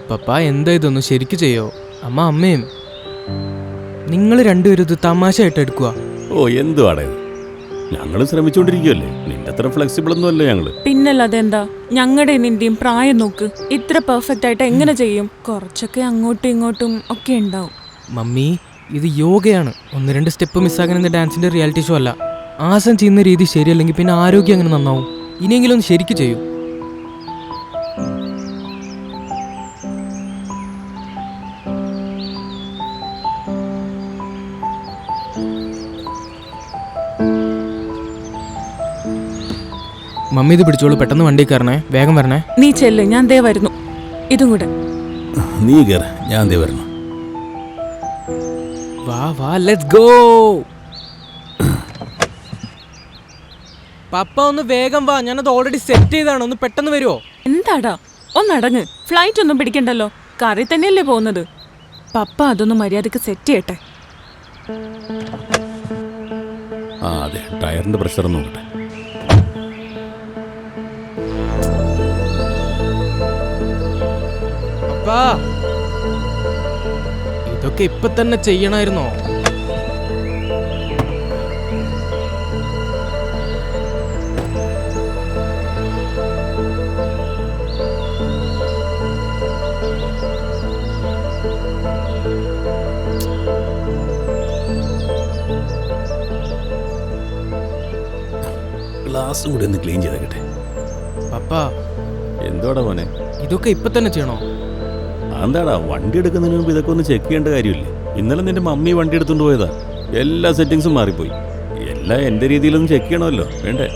പപ്പ എന്താ ഇതൊന്ന് ശരിക്ക് ചെയ്യോ? അമ്മ അമ്മയും നിങ്ങൾ രണ്ടുപേരും ഇത് തമാശയായിട്ട് എടുക്കുക. ഓ എന്തുവാടേ, ഞങ്ങൾ ശ്രമിച്ചുകൊണ്ടിരിക്കുകയല്ലേ. നിന്റെ അത്ര ഫ്ലെക്സിബിൾ ഒന്നും അല്ലേ ഞങ്ങള്. പിന്നല്ലാതെ എന്താ, ഞങ്ങളുടെ നിന്റെയും പ്രായം നോക്ക്. ഇത്ര പെർഫെക്റ്റ് ആയിട്ട് എങ്ങനെ ചെയ്യും? കുറച്ചൊക്കെ അങ്ങോട്ടും ഇങ്ങോട്ടും ഒക്കെ ഉണ്ടാവും. മമ്മി, ഇത് യോഗയാണ്. 1-2 സ്റ്റെപ്പ് മിസ്സാകുന്ന ഡാൻസിന്റെ റിയാലിറ്റി ഷോ അല്ല. ആസനം ചെയ്യുന്ന രീതി ശരിയല്ലെങ്കിൽ പിന്നെ ആരോഗ്യം അങ്ങനെ നന്നാവും. ഇനിയെങ്കിലും ഒന്ന് ശരിക്ക് ചെയ്യൂ. മമ്മി ഇത് പിടിച്ചോളൂ, പെട്ടെന്ന് വണ്ടി കയറണേ, വേഗം വരണേ. നീ ചെല്ല്, ഞാൻ ദേ വരുന്നു. ഇതും കൂടെ നീ കയറ, ഞാൻ ദേ വരണം. വാ വാ, ലെറ്റ്സ് ഗോ. പപ്പ ഒന്ന് വേഗം വാ, ഞാനത് ഓൾറെഡി സെറ്റ് ചെയ്താണ്. ഒന്ന് പെട്ടെന്ന് വരുമോ? എന്താടാ, ഒന്നടങ്ങ്. ഫ്ലൈറ്റ് ഒന്നും പിടിക്കണ്ടല്ലോ, കാറിൽ തന്നെയല്ലേ പോകുന്നത്. പപ്പ അതൊന്ന് മര്യാദക്ക് സെറ്റ് ചെയ്യട്ടെ. ആ അതെ, ടയറിന്റെ പ്രഷർ നോക്കട്ടെ. ഇതൊക്കെ ഇപ്പൊ തന്നെ ചെയ്യണമായിരുന്നോ? ഗ്ലാസും കൂടി ഒന്ന് ക്ലീൻ ചെയ്തേക്കട്ടെ. പപ്പ എന്തോടാ മോനെ, ഇതൊക്കെ ഇപ്പൊ തന്നെ ചെയ്യണോ? എന്താടാ, വണ്ടി എടുക്കുന്നതിന് മുമ്പ് ഇതൊക്കെ ഒന്ന് ചെക്ക് ചെയ്യേണ്ട കാര്യമില്ലേ? ഇന്നലെ നിന്റെ മമ്മി വണ്ടി എടുത്തുകൊണ്ട് പോയതാ, എല്ലാ സെറ്റിങ്സും മാറിപ്പോയി. എല്ലാം എൻ്റെ രീതിയിലൊന്നും ചെക്ക് ചെയ്യണമല്ലോ, വേണ്ടേ?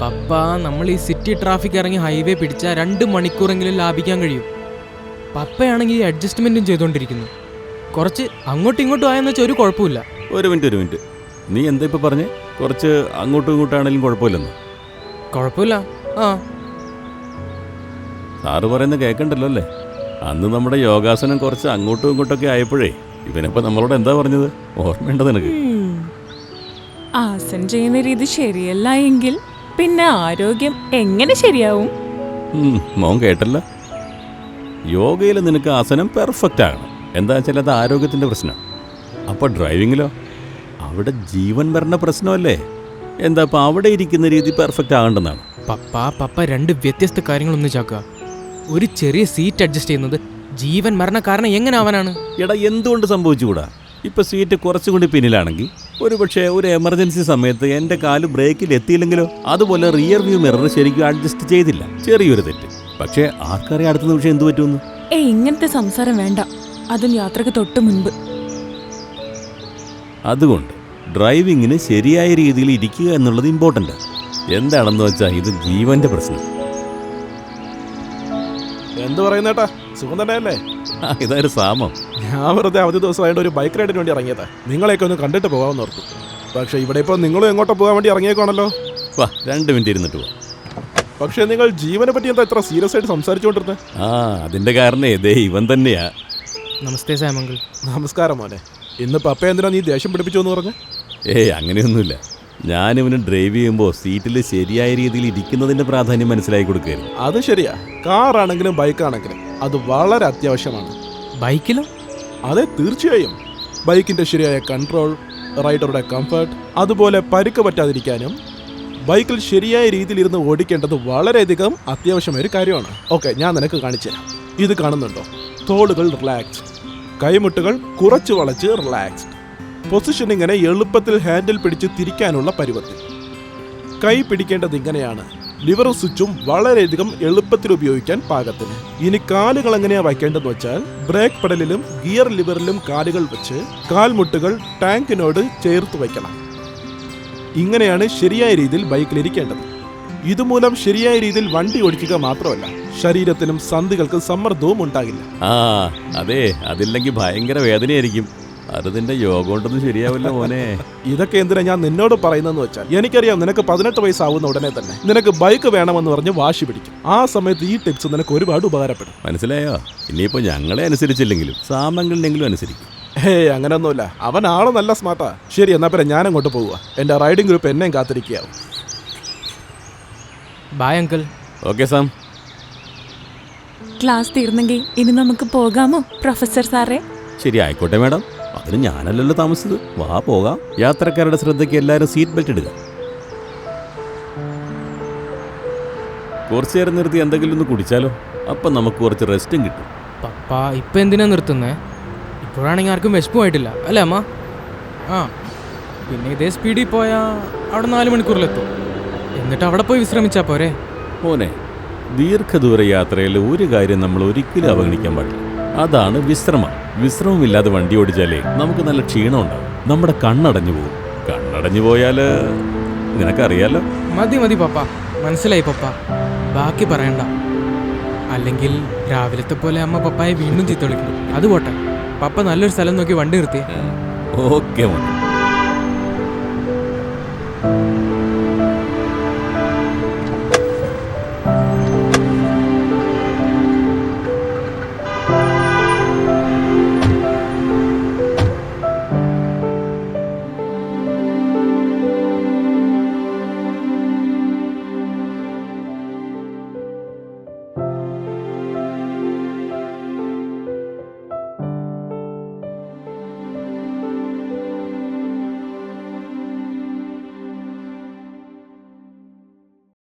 പപ്പ, നമ്മൾ ഈ സിറ്റി ട്രാഫിക് ഇറങ്ങി ഹൈവേ പിടിച്ചാൽ 2 മണിക്കൂറെങ്കിലും ലാഭിക്കാൻ കഴിയും. പപ്പയാണെങ്കിൽ ഈ അഡ്ജസ്റ്റ്മെന്റും ചെയ്തുകൊണ്ടിരിക്കുന്നു. കുറച്ച് അങ്ങോട്ടും ഇങ്ങോട്ടും ആയെന്ന് വെച്ചാൽ ഒരു കുഴപ്പമില്ല. ഒരു മിനിറ്റ്, നീ എന്താ ഇപ്പം പറഞ്ഞേ? കുറച്ച് അങ്ങോട്ടും ഇങ്ങോട്ടാണെങ്കിലും കുഴപ്പമില്ലെന്നോ? കുഴപ്പമില്ല. ആ, സാറ് പറയുന്നത് കേൾക്കണ്ടല്ലോ അല്ലേ? അന്ന് നമ്മുടെ യോഗാസനം കുറച്ച് അങ്ങോട്ടും ഇങ്ങോട്ടൊക്കെ ആയപ്പോഴേ ഇവനിപ്പോൾ നമ്മളോട് എന്താ പറഞ്ഞത്, ഓർമ്മയുണ്ടോ നിനക്ക്? ആസനം ചെയ്യുന്ന രീതി ശരിയല്ല എങ്കിൽ പിന്നെ ആരോഗ്യം എങ്ങനെ ശരിയാവും? മോൻ കേട്ടല്ല, യോഗയിൽ നിനക്ക് ആസനം പെർഫെക്റ്റ് ആകണം. എന്താ വെച്ചാൽ അത് ആരോഗ്യത്തിൻ്റെ പ്രശ്നം. അപ്പോൾ ഡ്രൈവിങ്ങിലോ, അവിടെ ജീവൻ വരണ പ്രശ്നമല്ലേ? എന്താ അപ്പം അവിടെ ഇരിക്കുന്ന രീതി പെർഫെക്റ്റ് ആകണ്ടെന്നാണ്. പപ്പ 2 വ്യത്യസ്ത കാര്യങ്ങൾ ഒന്നിച്ചാക്കുക. ഒരു ചെറിയ സീറ്റ് അഡ്ജസ്റ്റ് ചെയ്യുന്നത് ജീവൻ മരണ കാരണം എങ്ങനെ ആവാനാണ്? എടാ, എന്തുകൊണ്ട് സംഭവിച്ചുകൂടാ? ഇപ്പം സീറ്റ് കുറച്ചുകൂടി പിന്നിലാണെങ്കിൽ ഒരുപക്ഷെ ഒരു എമർജൻസി സമയത്ത് എൻ്റെ കാല് ബ്രേക്കിൽ എത്തിയില്ലെങ്കിലോ? അതുപോലെ റിയർ വ്യൂ മിറർ ശരിക്കും അഡ്ജസ്റ്റ് ചെയ്തില്ല, ചെറിയൊരു തെറ്റ്. പക്ഷേ ആർക്കറിയാം അടുത്ത നിമിഷം എന്ത് പറ്റുമെന്ന്? ഇങ്ങനത്തെ സംസാരം വേണ്ട, അതും യാത്രക്ക് തൊട്ട് മുൻപ്. അതുകൊണ്ട് ഡ്രൈവിങ്ങിന് ശരിയായ രീതിയിൽ ഇരിക്കുക എന്നുള്ളത് ഇമ്പോർട്ടൻ്റ്. എന്താണെന്ന് വെച്ചാൽ ഇത് ജീവന്റെ പ്രശ്നം. എന്ത് പറയുന്നേട്ടാ, സുഖം തന്നെയല്ലേ? ഇതായൊരു സാമം. ഞാൻ വെറുതെ അവധി ദിവസമായിട്ട് ഒരു ബൈക്ക് റൈഡിന് വേണ്ടി ഇറങ്ങിയതാ. നിങ്ങളെയൊക്കെ ഒന്ന് കണ്ടിട്ട് പോകാമെന്ന് ഓർത്തു. പക്ഷെ ഇവിടെ ഇപ്പോൾ നിങ്ങളും എങ്ങോട്ടോ പോകാൻ വേണ്ടി ഇറങ്ങിയേക്കാണല്ലോ. വാ, 2 മിനിറ്റ് ഇരുന്നിട്ട് പോവാം. പക്ഷെ നിങ്ങൾ ജീവനെ പറ്റി എന്താ ഇത്ര സീരിയസ് ആയിട്ട് സംസാരിച്ചുകൊണ്ടിരുന്നത്? അതിന്റെ കാരണം ഇതേ ഇവൻ തന്നെയാ. നമസ്തേ സാമങ്കിൾ. നമസ്കാരം മോനെ. ഇന്ന് പപ്പ എന്തിനാ നീ ദേഷ്യം പിടിപ്പിച്ചു എന്ന് പറഞ്ഞു? അങ്ങനെയൊന്നുമില്ല. ഞാനിവന് ഡ്രൈവ് ചെയ്യുമ്പോൾ സീറ്റിൽ ശരിയായ രീതിയിൽ ഇരിക്കുന്നതിന്റെ പ്രാധാന്യം മനസ്സിലാക്കി കൊടുക്കുകയായിരുന്നു. അത് ശരിയാ, കാറാണെങ്കിലും ബൈക്കാണെങ്കിലും അത് വളരെ അത്യാവശ്യമാണ്. ബൈക്കിലോ? അതെ, തീർച്ചയായും. ബൈക്കിന്റെ ശരിയായ കൺട്രോൾ, റൈഡറുടെ കംഫർട്ട്, അതുപോലെ പരിക്ക് പറ്റാതിരിക്കാനും ബൈക്കിൽ ശരിയായ രീതിയിൽ ഇരുന്ന് ഓടിക്കേണ്ടത് വളരെയധികം അത്യാവശ്യമായ ഒരു കാര്യമാണ്. ഓക്കെ, ഞാൻ നിനക്ക് കാണിച്ചു തരാം. ഇത് കാണുന്നുണ്ടോ? തോളുകൾ റിലാക്സ്ഡ്, കൈമുട്ടുകൾ കുറച്ച് വളച്ച് റിലാക്സ്ഡ്, പൊസിഷൻ ഇങ്ങനെ എളുപ്പത്തിൽ ഹാൻഡിൽ പിടിച്ച് തിരിക്കാനുള്ള പരുവത്തിൽ. കൈ പിടിക്കേണ്ടത് ഇങ്ങനെയാണ്, ലിവറും സ്വിച്ചും വളരെയധികം എളുപ്പത്തിൽ ഉപയോഗിക്കാൻ പാകത്തിന്. ഇനി കാലുകൾ എങ്ങനെയാ വയ്ക്കേണ്ടതെന്ന് വെച്ചാൽ ബ്രേക്ക് പെഡലിലും ഗിയർ ലിവറിലും കാലുകൾ വെച്ച് കാൽമുട്ടുകൾ ടാങ്കിനോട് ചേർത്ത് വയ്ക്കണം. ഇങ്ങനെയാണ് ശരിയായ രീതിയിൽ ബൈക്കിലിരിക്കേണ്ടത്. ഇതുമൂലം ശരിയായ രീതിയിൽ വണ്ടി ഓടിക്കുക മാത്രമല്ല, ശരീരത്തിനും സന്ധികൾക്ക് സമ്മർദ്ദവും ഉണ്ടാകില്ല. അതെ, അതില്ലെങ്കിൽ ഭയങ്കര വേദനയായിരിക്കും. അത് നിന്റെ യോഗ കൊണ്ടൊന്നും ശരിയാവില്ല മോനെ. ഇതൊക്കെ എന്തിനാ ഞാൻ നിന്നോട് പറയുന്നതെന്ന് വെച്ചാൽ, എനിക്കറിയാം നിനക്ക് 18 വയസ്സാവുന്ന ഉടനെ തന്നെ നിനക്ക് ബൈക്ക് വേണമെന്ന് പറഞ്ഞ് വാശി പിടിക്കും. ആ സമയത്ത് ഈ ടിപ്സ് നിനക്ക് ഒരുപാട് ഉപകാരപ്പെടും. മനസ്സിലായോ? ഇനിയിപ്പോ ഞങ്ങളെ അനുസരിച്ചില്ലെങ്കിലും സാമങ്ങളിലെങ്കിലും അനുസരിക്കും. അങ്ങനെയൊന്നുമില്ല, അവൻ ആള് നല്ല സ്മാർട്ടാ. ശരി, എന്നാ പിന്നെ ഞാൻ അങ്ങോട്ട് പോവുക. എന്റെ റൈഡിംഗ് ഗ്രൂപ്പ് എന്നെയും കാത്തിരിക്കുകയാവും. Bye uncle. Okay Sam. Class തീർന്നെങ്കിൽ ഇനി നമുക്ക് പോകാമോ പ്രൊഫസർ സാറേ? ശരി, ആയിക്കോട്ടെ മാഡം. അതിന് ഞാനല്ലല്ലോ താമസിച്ചത്. വാ പോകാം. യാത്രക്കാരുടെ ശ്രദ്ധയ്ക്ക് എല്ലാവരും സീറ്റ് ബെൽറ്റ് ഇടുക. കുറച്ചു നേരം നിർത്തി എന്തെങ്കിലും ഒന്ന് കുടിച്ചാലോ? അപ്പം നമുക്ക് കുറച്ച് റെസ്റ്റും കിട്ടും. പപ്പ ഇപ്പം എന്തിനാ നിർത്തുന്നേ? ഇപ്പോഴാണെങ്കിൽ ആർക്കും വിശപ്പുമായിട്ടില്ല അല്ലേ അമ്മ? ആ, പിന്നെ ഇതേ സ്പീഡിൽ പോയാൽ അവിടെ 4 മണിക്കൂറിലെത്തും. എന്നിട്ട് അവിടെ പോയി വിശ്രമിച്ചാൽ പോരെ? മോനെ, ദീർഘദൂര യാത്രയിൽ ഒരു കാര്യം നമ്മൾ ഒരിക്കലും അവഗണിക്കാൻ പാടില്ല. അതാണ് വിശ്രമം. വിശ്രമമില്ലാതെ വണ്ടി ഓടിച്ചാലേ നമുക്ക് നല്ല ക്ഷീണം ഉണ്ടാവും. നമ്മുടെ കണ്ണടഞ്ഞു പോകും. കണ്ണടഞ്ഞു പോയാൽ നിനക്കറിയാലോ. മതി മതി പപ്പ, മനസ്സിലായി പപ്പ. ബാക്കി പറയണ്ട. അല്ലെങ്കിൽ രാവിലത്തെ പോലെ അമ്മ പപ്പായെ വീണ്ടും ചീത്ത വിളിക്കും. അത് പോട്ടെ, പപ്പ നല്ലൊരു സ്ഥലം നോക്കി വണ്ടി നിർത്തിയേ. ഓക്കെ മോനെ.